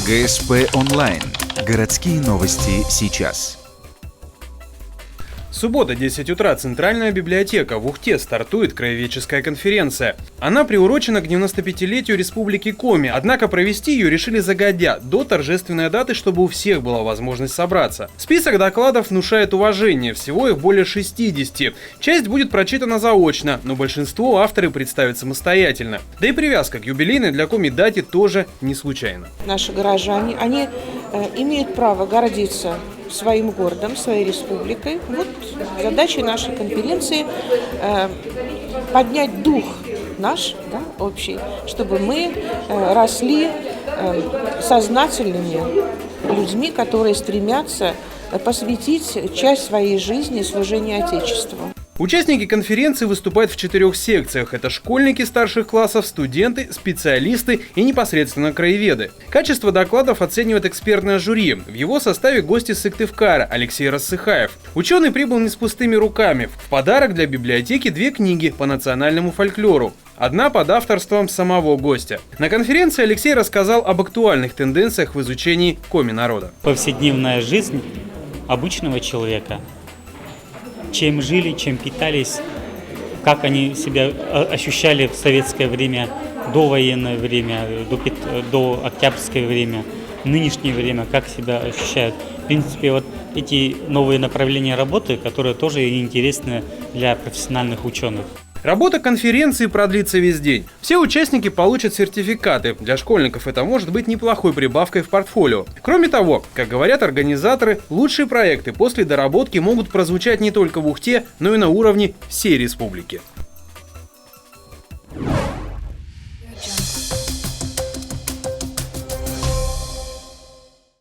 ГСП онлайн. Городские новости сейчас. Суббота, 10 утра. Центральная библиотека в Ухте стартует краеведческая конференция. Она приурочена к 95-летию Республики Коми, однако провести ее решили загодя, до торжественной даты, чтобы у всех была возможность собраться. Список докладов внушает уважение, всего их более 60. Часть будет прочитана заочно, но большинство авторы представят самостоятельно. Да и привязка к юбилейной для Коми дате тоже не случайна. Наши горожане, они имеют право гордиться своим городом, своей республикой. Вот задача нашей конференции поднять дух наш, общий, чтобы мы росли сознательными людьми, которые стремятся посвятить часть своей жизни служению Отечеству. Участники конференции выступают в 4 секциях. Это школьники старших классов, студенты, специалисты и непосредственно краеведы. Качество докладов оценивает экспертное жюри. В его составе гости с Сыктывкара Алексей Рассыхаев. Ученый прибыл не с пустыми руками. В подарок для библиотеки 2 книги по национальному фольклору. Одна под авторством самого гостя. На конференции Алексей рассказал об актуальных тенденциях в изучении коми народа. Повседневная жизнь обычного человека. Чем жили, чем питались, как они себя ощущали в советское время, довоенное время, до октябрьское время, нынешнее время, как себя ощущают. В принципе, вот эти новые направления работы, которые тоже интересны для профессиональных ученых. Работа конференции продлится весь день. Все участники получат сертификаты. Для школьников это может быть неплохой прибавкой в портфолио. Кроме того, как говорят организаторы, лучшие проекты после доработки могут прозвучать не только в Ухте, но и на уровне всей республики.